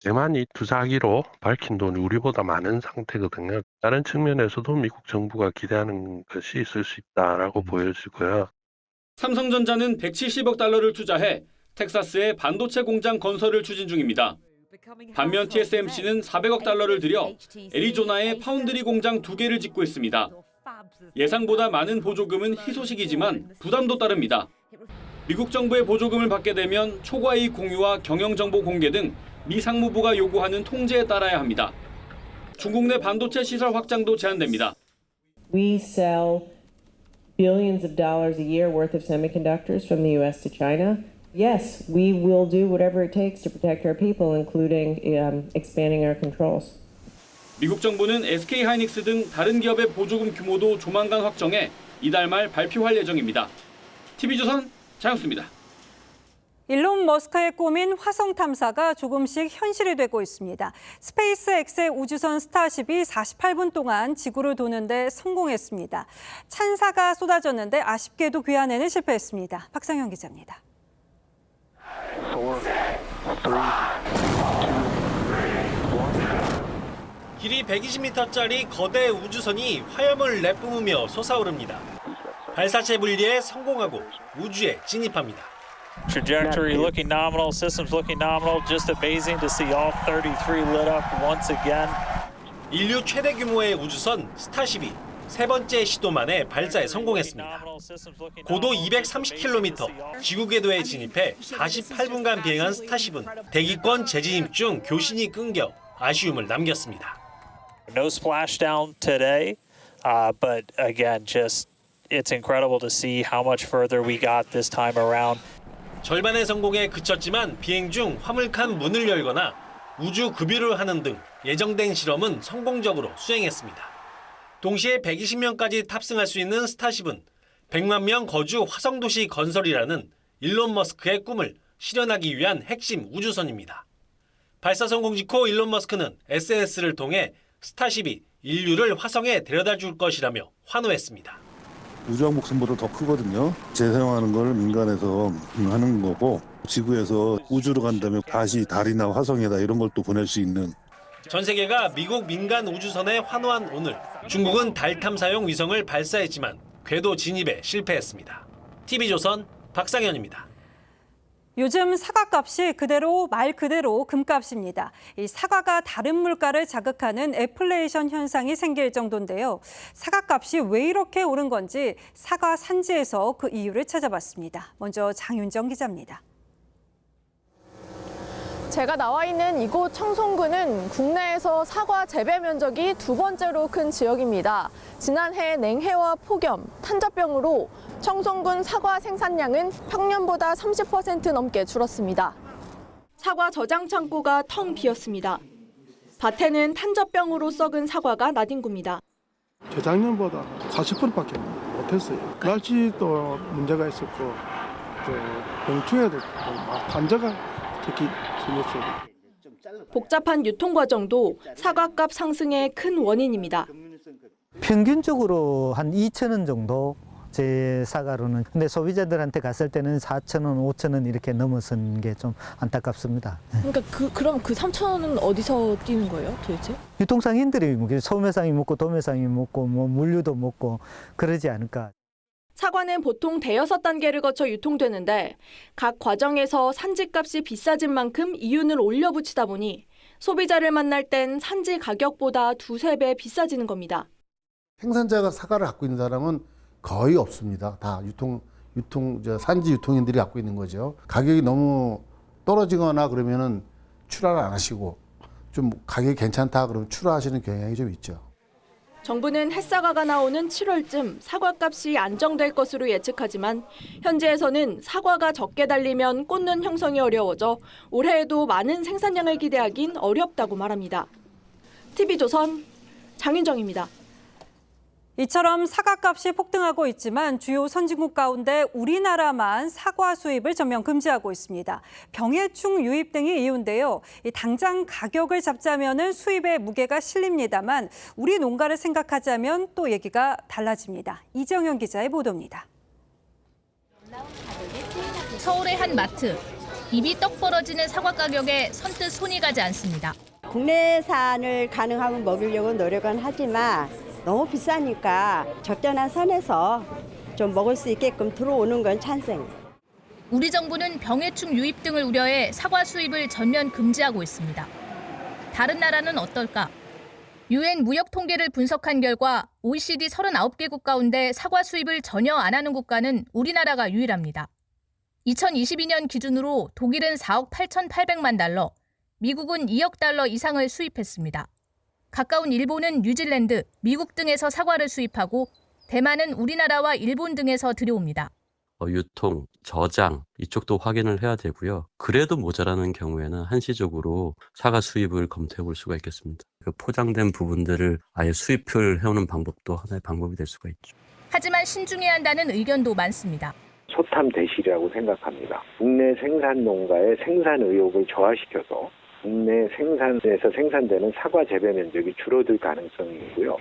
대만이 투자하기로 밝힌 돈이 우리보다 많은 상태거든요. 다른 측면에서도 미국 정부가 기대하는 것이 있을 수 있다라고 보여지고요. 삼성전자는 170억 달러를 투자해 텍사스에 반도체 공장 건설을 추진 중입니다. 반면 TSMC는 400억 달러를 들여 애리조나에 파운드리 공장 2개를 짓고 있습니다. 예상보다 많은 보조금은 희소식이지만 부담도 따릅니다. 미국 정부의 보조금을 받게 되면 초과이익 공유와 경영정보 공개 등 미 상무부가 요구하는 통제에 따라야 합니다. 중국 내 반도체 시설 확장도 제한됩니다. We sell billions of dollars a year worth of semiconductors from the U.S. to China. Yes, we will do whatever it takes to protect our people, including expanding our controls. 미국 정부는 SK 하이닉스 등 다른 기업의 보조금 규모도 조만간 확정해 이달 말 발표할 예정입니다. TV조선 장혁수입니다. 일론 머스크의 꿈인 화성 탐사가 조금씩 현실이 되고 있습니다. 스페이스X의 우주선 스타쉽이 48분 동안 지구를 도는데 성공했습니다. 찬사가 쏟아졌는데 아쉽게도 귀환에는 실패했습니다. 박상현 기자입니다. 길이 120m짜리 거대 우주선이 화염을 내뿜으며 솟아오릅니다. 발사체 분리에 성공하고 우주에 진입합니다. Trajectory looking nominal, systems looking nominal. Just amazing to see all 33 lit up once again. 인류 최대 규모의 우주선 스타쉽이 세 번째 시도 만에 발사에 성공했습니다. 고도 230km, 지구 궤도에 진입해 48분간 비행한 스타쉽은 대기권 재진입 중 교신이 끊겨 아쉬움을 남겼습니다. No splashdown today, but again, just it's incredible to see how much further we got this time around. 절반의 성공에 그쳤지만 비행 중 화물칸 문을 열거나 우주 급유를 하는 등 예정된 실험은 성공적으로 수행했습니다. 동시에 120명까지 탑승할 수 있는 스타쉽은 100만 명 거주 화성도시 건설이라는 일론 머스크의 꿈을 실현하기 위한 핵심 우주선입니다. 발사 성공 직후 일론 머스크는 SNS를 통해 스타쉽이 인류를 화성에 데려다 줄 것이라며 환호했습니다. 우주왕복선보다 더 크거든요. 재사용하는 걸 민간에서 하는 거고 지구에서 우주로 간다면 다시 달이나 화성에다 이런 걸 또 보낼 수 있는. 전 세계가 미국 민간 우주선에 환호한 오늘 중국은 달 탐사용 위성을 발사했지만 궤도 진입에 실패했습니다. TV조선 박상현입니다. 요즘 사과값이 말 그대로 금값입니다. 이 사과가 다른 물가를 자극하는 애플레이션 현상이 생길 정도인데요. 사과값이 왜 이렇게 오른 건지 사과 산지에서 그 이유를 찾아봤습니다. 먼저 장윤정 기자입니다. 제가 나와 있는 이곳 청송군은 국내에서 사과 재배 면적이 두 번째로 큰 지역입니다. 지난해 냉해와 폭염, 탄저병으로 청송군 사과 생산량은 평년보다 30% 넘게 줄었습니다. 사과 저장 창고가 텅 비었습니다. 밭에는 탄저병으로 썩은 사과가 나뒹굽니다. 재작년보다 40%밖에 못했어요. 날씨도 문제가 있었고 또 병충해도 단저가 특히 심했어요. 복잡한 유통 과정도 사과값 상승의 큰 원인입니다. 평균적으로 한 2,000원 정도 제 사과로는. 근데 소비자들한테 갔을 때는 4,000원, 5,000원 이렇게 넘어선 게 좀 안타깝습니다. 그러니까 그럼 그 3,000원은 어디서 뛰는 거예요, 도대체? 유통상인들이 소매상이 먹고 도매상이 먹고 뭐 물류도 먹고 그러지 않을까. 사과는 보통 대여섯 단계를 거쳐 유통되는데 각 과정에서 산지값이 비싸진 만큼 이윤을 올려붙이다 보니 소비자를 만날 땐 산지 가격보다 2~3배 비싸지는 겁니다. 생산자가 사과를 갖고 있는 사람은 거의 없습니다. 다 산지 유통인들이 갖고 있는 거죠. 가격이 너무 떨어지거나 그러면은 출하를 안 하시고 좀 가격이 괜찮다 그러면 출하하시는 경향이 좀 있죠. 정부는 햇사과가 나오는 7월쯤 사과값이 안정될 것으로 예측하지만 현지에서는 사과가 적게 달리면 꽂는 형성이 어려워져 올해에도 많은 생산량을 기대하긴 어렵다고 말합니다. TV조선 장윤정입니다. 이처럼 사과값이 폭등하고 있지만 주요 선진국 가운데 우리나라만 사과 수입을 전면 금지하고 있습니다. 병해충 유입 등이 이유인데요. 당장 가격을 잡자면은 수입에 무게가 실립니다만 우리 농가를 생각하자면 또 얘기가 달라집니다. 이정현 기자의 보도입니다. 서울의 한 마트. 입이 떡 벌어지는 사과 가격에 선뜻 손이 가지 않습니다. 국내산을 가능하면 먹으려고 노력은 하지만 너무 비싸니까 적절한 선에서 좀 먹을 수 있게끔 들어오는 건 찬성. 우리 정부는 병해충 유입 등을 우려해 사과 수입을 전면 금지하고 있습니다. 다른 나라는 어떨까? 유엔 무역 통계를 분석한 결과 OECD 39개국 가운데 사과 수입을 전혀 안 하는 국가는 우리나라가 유일합니다. 2022년 기준으로 독일은 4억 8,800만 달러, 미국은 2억 달러 이상을 수입했습니다. 가까운 일본은 뉴질랜드, 미국 등에서 사과를 수입하고 대만은 우리나라와 일본 등에서 들여옵니다. 유통, 저장 이쪽도 확인을 해야 되고요. 그래도 모자라는 경우에는 한시적으로 사과 수입을 검토해 볼 수가 있겠습니다. 그 포장된 부분들을 아예 수입을 해오는 방법도 하나의 방법이 될 수가 있죠. 하지만 신중해야 한다는 의견도 많습니다. 소탐대실이라고 생각합니다. 국내 생산 농가의 생산 의욕을 저하시켜서 국내 생산에서 생산되는 사과 재배 면적이 줄어들 가능성이 있고요.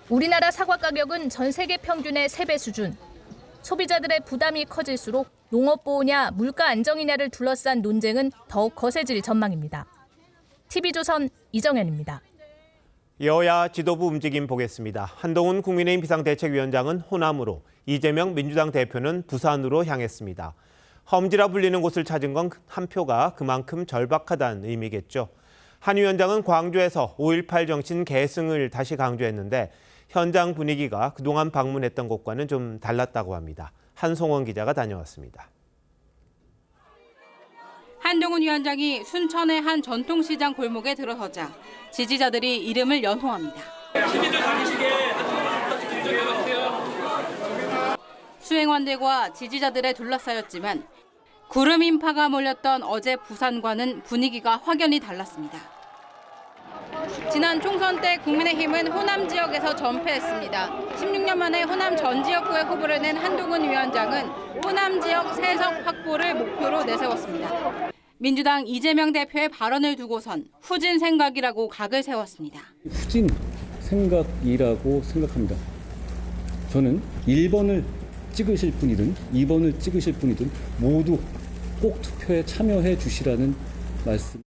우리나라 사과 가격은 전 세계 평균의 3배 수준. 소비자들의 부담이 커질수록 농업보호냐 물가 안정이냐를 둘러싼 논쟁은 더욱 거세질 전망입니다. TV조선 이정현입니다. 여야 지도부 움직임 보겠습니다. 한동훈 국민의힘 비상대책위원장은 호남으로, 이재명 민주당 대표는 부산으로 향했습니다. 험지라 불리는 곳을 찾은 건 한 표가 그만큼 절박하다는 의미겠죠. 한 위원장은 광주에서 5.18 정신 계승을 다시 강조했는데 현장 분위기가 그동안 방문했던 곳과는 좀 달랐다고 합니다. 한송원 기자가 다녀왔습니다. 한동훈 위원장이 순천의 한 전통시장 골목에 들어서자 지지자들이 이름을 연호합니다. 수행원들과 지지자들에 둘러싸였지만 구름 인파가 몰렸던 어제 부산과는 분위기가 확연히 달랐습니다. 지난 총선 때 국민의힘은 호남 지역에서 전패했습니다. 16년 만에 호남 전 지역구에 후보를 낸 한동훈 위원장은 호남 지역 세석 확보를 목표로 내세웠습니다. 민주당 이재명 대표의 발언을 두고선 후진 생각이라고 각을 세웠습니다. 후진 생각이라고 생각합니다. 저는 1번을 찍으실 분이든 2번을 찍으실 분이든 모두 꼭 투표에 참여해 주시라는 말씀.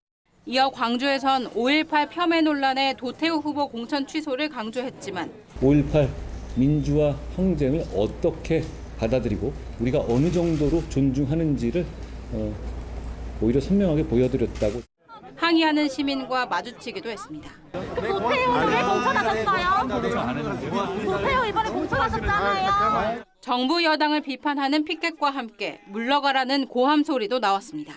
이어 광주에선 5.18 폄훼 논란에 도태우 후보 공천 취소를 강조했지만 5.18 민주화 항쟁을 어떻게 받아들이고 우리가 어느 정도로 존중하는지를 오히려 선명하게 보여드렸다고. 항의하는 시민과 마주치기도 했습니다. 도태우 왜 공천하셨어요? 도태우 이번에 공천하셨잖아요. 정부 여당을 비판하는 피켓과 함께 물러가라는 고함 소리도 나왔습니다.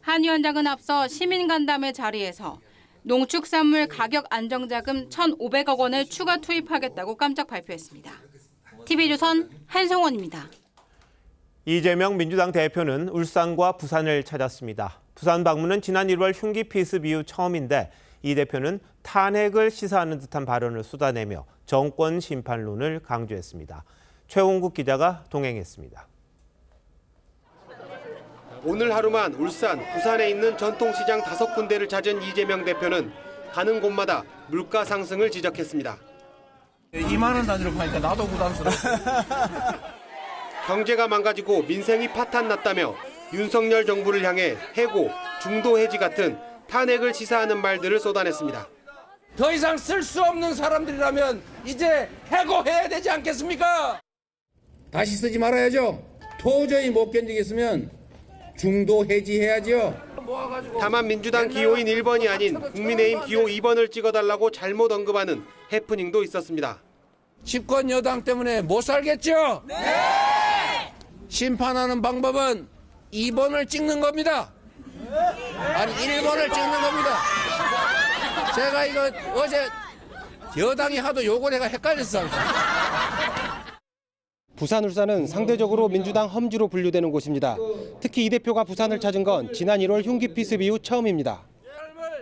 한 위원장은 앞서 시민간담회 자리에서 농축산물 가격 안정자금 1,500억 원을 추가 투입하겠다고 깜짝 발표했습니다. TV조선 한송원입니다. 이재명 민주당 대표는 울산과 부산을 찾았습니다. 부산 방문은 지난 1월 흉기 피습 이후 처음인데 이 대표는 탄핵을 시사하는 듯한 발언을 쏟아내며 정권 심판론을 강조했습니다. 최홍국 기자가 동행했습니다. 오늘 하루만 울산, 부산에 있는 전통시장 5군데를 찾은 이재명 대표는 가는 곳마다 물가 상승을 지적했습니다. 2만 원 단위로 파니까 나도 부담스러워. 경제가 망가지고 민생이 파탄났다며 윤석열 정부를 향해 해고, 중도 해지 같은 탄핵을 시사하는 말들을 쏟아냈습니다. 더 이상 쓸 수 없는 사람들이라면 이제 해고해야 되지 않겠습니까? 다시 쓰지 말아야죠. 도저히 못 견디겠으면 중도 해지해야죠. 다만 민주당 기호인 1번이 아닌 국민의힘 기호 2번을 찍어달라고 잘못 언급하는 해프닝도 있었습니다. 집권 여당 때문에 못 살겠죠? 네! 심판하는 방법은 2번을 찍는 겁니다. 아니 1번을 찍는 겁니다. 제가 이거 어제 여당이 하도 요거 내가 헷갈렸어. 부산, 울산은 상대적으로 민주당 험지로 분류되는 곳입니다. 특히 이 대표가 부산을 찾은 건 지난 1월 흉기 피습 이후 처음입니다.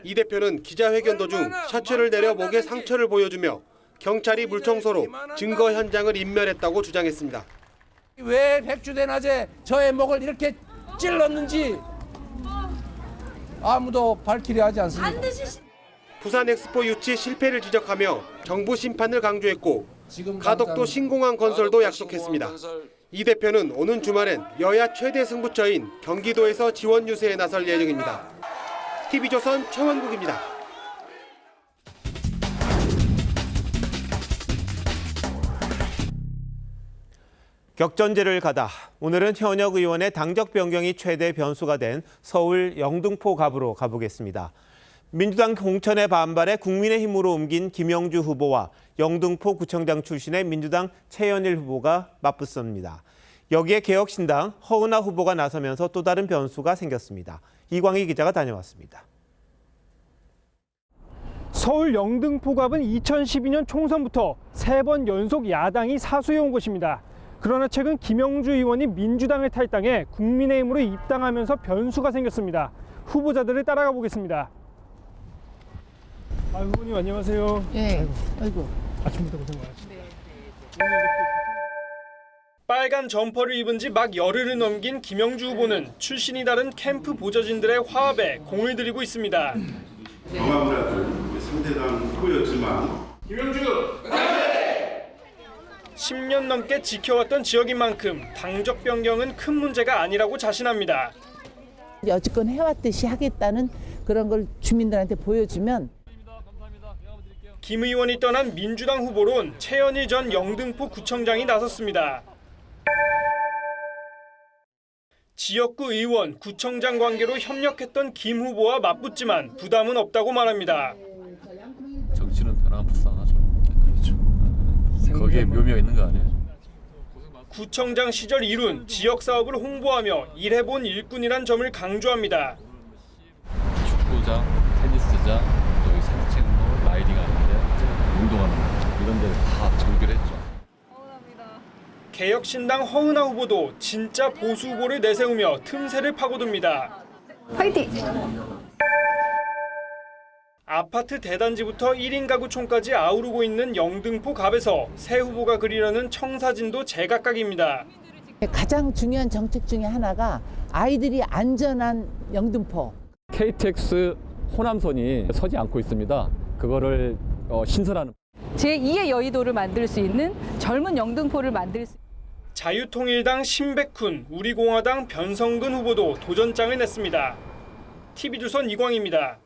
이 대표는 기자회견 도중 셔츠를 내려 목에 상처를 보여주며 경찰이 물청소로 증거 현장을 인멸했다고 주장했습니다. 왜 백주대낮에 저의 목을 이렇게 찔렀는지 아무도 밝히려 하지 않습니다. 부산 엑스포 유치 실패를 지적하며 정부 심판을 강조했고 가덕도 신공항 건설도 약속했습니다. 이 대표는 오는 주말엔 여야 최대 승부처인 경기도에서 지원 유세에 나설 예정입니다. TV조선 최원국입니다. 격전지를 가다 오늘은 현역 의원의 당적 변경이 최대 변수가 된 서울 영등포 갑으로 가보겠습니다. 민주당 공천에 반발해 국민의힘으로 옮긴 김영주 후보와 영등포 구청장 출신의 민주당 최현일 후보가 맞붙습니다. 여기에 개혁신당 허은하 후보가 나서면서 또 다른 변수가 생겼습니다. 이광희 기자가 다녀왔습니다. 서울 영등포갑은 2012년 총선부터 3번 연속 야당이 사수해온 곳입니다. 그러나 최근 김영주 의원이 민주당을 탈당해 국민의힘으로 입당하면서 변수가 생겼습니다. 후보자들을 따라가 보겠습니다. 후보님 안녕하세요. 네. 아이고. 아침부터 고생 많으시네요. 빨간 점퍼를 입은 지 막 열흘을 넘긴 김영주 후보는 출신이 다른 캠프 보좌진들의 화합에 공을 들이고 있습니다. 경합을 상대당 후보였지만 김영주! 10년 넘게 지켜왔던 지역인 만큼 당적 변경은 큰 문제가 아니라고 자신합니다. 여지껏 해왔듯이 하겠다는 그런 걸 주민들한테 보여주면. 김 의원이 떠난 민주당 후보론 최현희 전 영등포 구청장이 나섰습니다. 지역구 의원, 구청장 관계로 협력했던 김 후보와 맞붙지만 부담은 없다고 말합니다. 정치는 변화무쌍하죠. 그렇죠. 거기에 묘미가 있는 거 아니에요? 구청장 시절 이룬 지역 사업을 홍보하며 일해본 일꾼이란 점을 강조합니다. 축구장, 테니스장, 또 산책로, 라이딩하는데, 운동하는 데 이런 데를 다 정결했죠. 개혁신당 허은하 후보도 진짜 보수 후보를 내세우며 틈새를 파고듭니다. 파이팅! 아파트 대단지부터 1인 가구촌까지 아우르고 있는 영등포 갑에서 새 후보가 그리려는 청사진도 제각각입니다. 가장 중요한 정책 중에 하나가 아이들이 안전한 영등포. KTX 호남선이 서지 않고 있습니다. 그거를 신설하는. 제2의 여의도를 만들 수 있는 젊은 영등포를 만들 수 자유통일당 신백훈, 우리공화당 변성근 후보도 도전장을 냈습니다. TV조선 이광희입니다.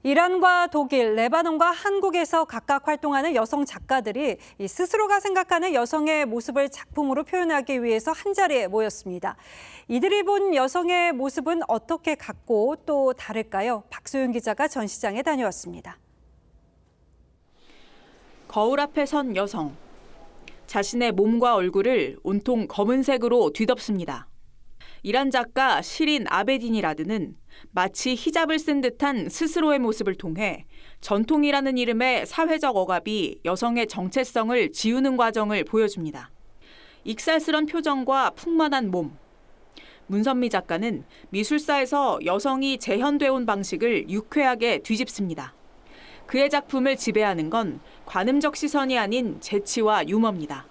이란과 독일, 레바논과 한국에서 각각 활동하는 여성 작가들이 스스로가 생각하는 여성의 모습을 작품으로 표현하기 위해서 한자리에 모였습니다. 이들이 본 여성의 모습은 어떻게 같고 또 다를까요? 박소윤 기자가 전시장에 다녀왔습니다. 거울 앞에 선 여성. 자신의 몸과 얼굴을 온통 검은색으로 뒤덮습니다. 이란 작가 시린 아베디니 라드는 마치 히잡을 쓴 듯한 스스로의 모습을 통해 전통이라는 이름의 사회적 억압이 여성의 정체성을 지우는 과정을 보여줍니다. 익살스런 표정과 풍만한 몸. 문선미 작가는 미술사에서 여성이 재현돼 온 방식을 유쾌하게 뒤집습니다. 그의 작품을 지배하는 건 관음적 시선이 아닌 재치와 유머입니다.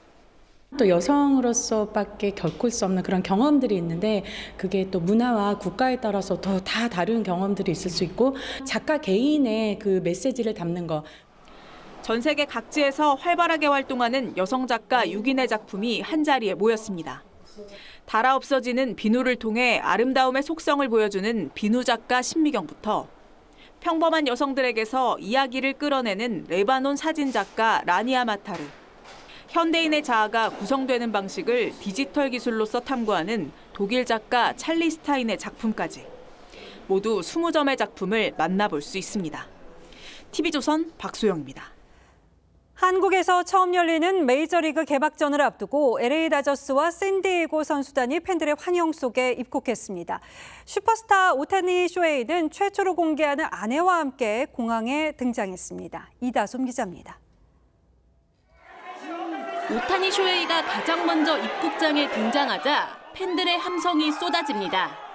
또 여성으로서밖에 겪을 수 없는 그런 경험들이 있는데 그게 또 문화와 국가에 따라서 더 다 다른 경험들이 있을 수 있고 작가 개인의 그 메시지를 담는 거. 전 세계 각지에서 활발하게 활동하는 여성 작가 6인의 작품이 한자리에 모였습니다. 달아 없어지는 비누를 통해 아름다움의 속성을 보여주는 비누 작가 신미경부터 평범한 여성들에게서 이야기를 끌어내는 레바논 사진 작가 라니아 마타르, 현대인의 자아가 구성되는 방식을 디지털 기술로서 탐구하는 독일 작가 찰리 스타인의 작품까지 모두 20점의 작품을 만나볼 수 있습니다. TV조선 박소영입니다. 한국에서 처음 열리는 메이저리그 개막전을 앞두고 LA 다저스와 샌디에고 선수단이 팬들의 환영 속에 입국했습니다. 슈퍼스타 오타니 쇼헤이는 최초로 공개하는 아내와 함께 공항에 등장했습니다. 이다솜 기자입니다. 오타니 쇼헤이가 가장 먼저 입국장에 등장하자 팬들의 함성이 쏟아집니다.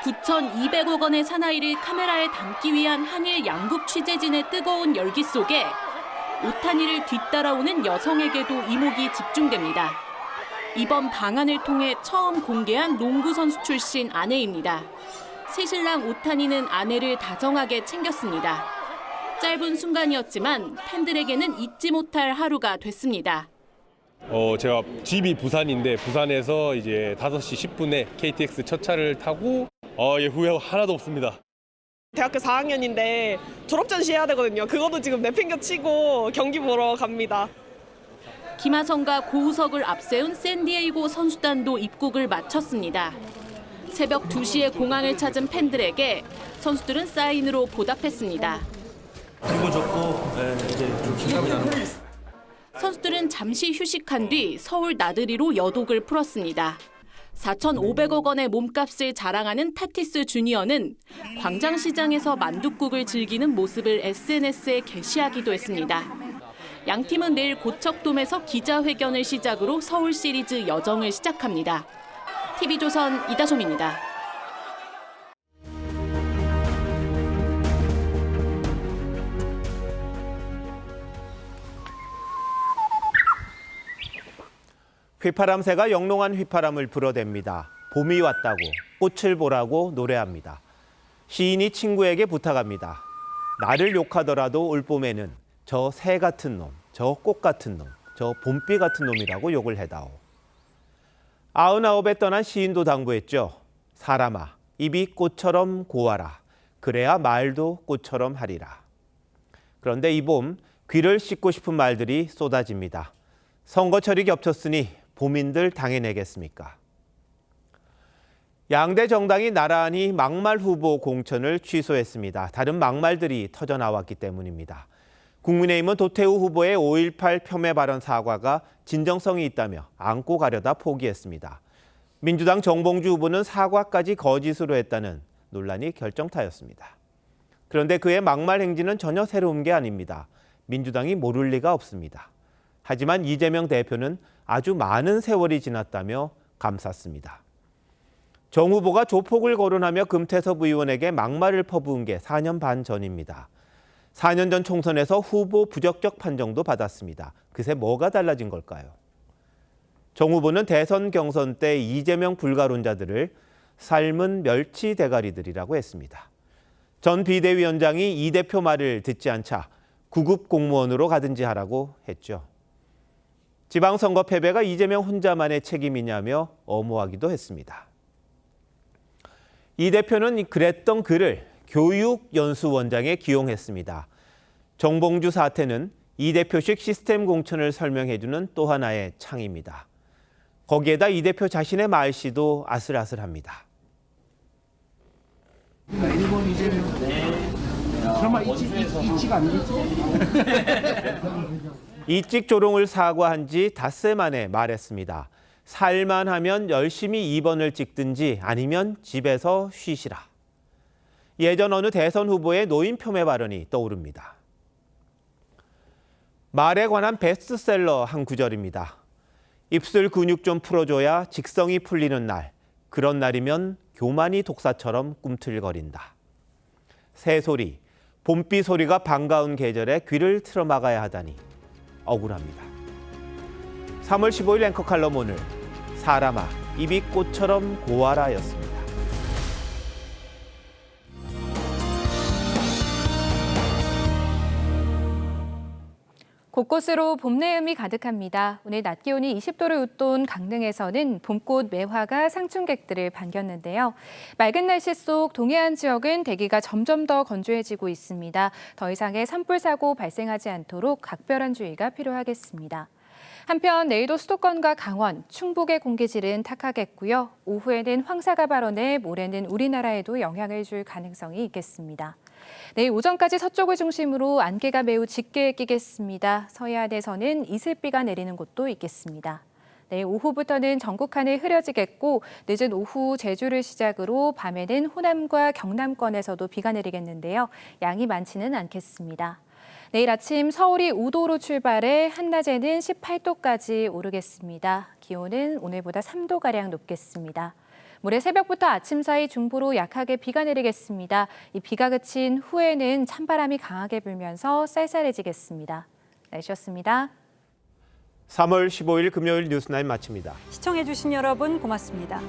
9,200억 원의 사나이를 카메라에 담기 위한 한일 양국 취재진의 뜨거운 열기 속에 오타니를 뒤따라오는 여성에게도 이목이 집중됩니다. 이번 방한을 통해 처음 공개한 농구 선수 출신 아내입니다. 새신랑 오타니는 아내를 다정하게 챙겼습니다. 짧은 순간이었지만 팬들에게는 잊지 못할 하루가 됐습니다. 제가 집이 부산인데 부산에서 이제 5시 10분에 KTX 첫 차를 타고 후회 하나도 없습니다. 대학교 4학년인데 졸업 전시해야 되거든요. 그것도 지금 내팽겨치고 경기 보러 갑니다. 김하성과 고우석을 앞세운 샌디에이고 선수단도 입국을 마쳤습니다. 새벽 2시에 공항을 찾은 팬들에게 선수들은 사인으로 보답했습니다. 기분 좋고 이제 좀 기분이 나는 것 같아요. 선수들은 잠시 휴식한 뒤 서울 나들이로 여독을 풀었습니다. 4,500억 원의 몸값을 자랑하는 타티스 주니어는 광장시장에서 만둣국을 즐기는 모습을 SNS에 게시하기도 했습니다. 양 팀은 내일 고척돔에서 기자회견을 시작으로 서울 시리즈 여정을 시작합니다. TV조선 이다솜입니다. 휘파람새가 영롱한 휘파람을 불어댑니다. 봄이 왔다고 꽃을 보라고 노래합니다. 시인이 친구에게 부탁합니다. 나를 욕하더라도 올 봄에는 저 새 같은 놈, 저 꽃 같은 놈, 저 봄비 같은 놈이라고 욕을 해다오. 99에 떠난 시인도 당부했죠. 사람아, 입이 꽃처럼 고와라. 그래야 말도 꽃처럼 하리라. 그런데 이 봄 귀를 씻고 싶은 말들이 쏟아집니다. 선거철이 겹쳤으니 봄인들 당해내겠습니까? 양대 정당이 나란히 막말 후보 공천을 취소했습니다. 다른 막말들이 터져나왔기 때문입니다. 국민의힘은 도태우 후보의 5.18 폄훼 발언 사과가 진정성이 있다며 안고 가려다 포기했습니다. 민주당 정봉주 후보는 사과까지 거짓으로 했다는 논란이 결정타였습니다. 그런데 그의 막말 행진은 전혀 새로운 게 아닙니다. 민주당이 모를 리가 없습니다. 하지만 이재명 대표는 아주 많은 세월이 지났다며 감쌌습니다. 정 후보가 조폭을 거론하며 금태섭 의원에게 막말을 퍼부은 게 4년 반 전입니다. 4년 전 총선에서 후보 부적격 판정도 받았습니다. 그새 뭐가 달라진 걸까요? 정 후보는 대선 경선 때 이재명 불가론자들을 삶은 멸치 대가리들이라고 했습니다. 전 비대위원장이 이 대표 말을 듣지 않자 구급 공무원으로 가든지 하라고 했죠. 지방선거 패배가 이재명 혼자만의 책임이냐며 엄호하기도 했습니다. 이 대표는 그랬던 그를 교육연수원장에 기용했습니다. 정봉주 사태는 이 대표식 시스템 공천을 설명해주는 또 하나의 창입니다. 거기에다 이 대표 자신의 말씨도 아슬아슬합니다. 일본 이재명 설마 이직 아니겠지? 이직 조롱을 사과한 지 닷새 만에 말했습니다. 살만 하면 열심히 2번을 찍든지 아니면 집에서 쉬시라. 예전 어느 대선 후보의 노인 폄훼 발언이 떠오릅니다. 말에 관한 베스트셀러 한 구절입니다. 입술 근육 좀 풀어줘야 직성이 풀리는 날. 그런 날이면 교만이 독사처럼 꿈틀거린다. 새소리, 봄비 소리가 반가운 계절에 귀를 틀어막아야 하다니 억울합니다. 3월 15일 앵커 칼럼 오늘 사람아 입이 꽃처럼 고와라였습니다. 곳곳으로 봄 내음이 가득합니다. 오늘 낮 기온이 20도를 웃돈 강릉에서는 봄꽃 매화가 상춘객들을 반겼는데요. 맑은 날씨 속 동해안 지역은 대기가 점점 더 건조해지고 있습니다. 더 이상의 산불 사고 발생하지 않도록 각별한 주의가 필요하겠습니다. 한편 내일도 수도권과 강원, 충북의 공기질은 탁하겠고요. 오후에는 황사가 발원해 모레는 우리나라에도 영향을 줄 가능성이 있겠습니다. 내일 오전까지 서쪽을 중심으로 안개가 매우 짙게 끼겠습니다. 서해안에서는 이슬비가 내리는 곳도 있겠습니다. 내일 오후부터는 전국 하늘 흐려지겠고 늦은 오후 제주를 시작으로 밤에는 호남과 경남권에서도 비가 내리겠는데요. 양이 많지는 않겠습니다. 내일 아침 서울이 5도로 출발해 한낮에는 18도까지 오르겠습니다. 기온은 오늘보다 3도가량 높겠습니다. 모레 새벽부터 아침 사이 중부로 약하게 비가 내리겠습니다. 이 비가 그친 후에는 찬바람이 강하게 불면서 쌀쌀해지겠습니다. 날씨였습니다. 3월 15일 금요일 뉴스나인 마칩니다. 시청해주신 여러분 고맙습니다.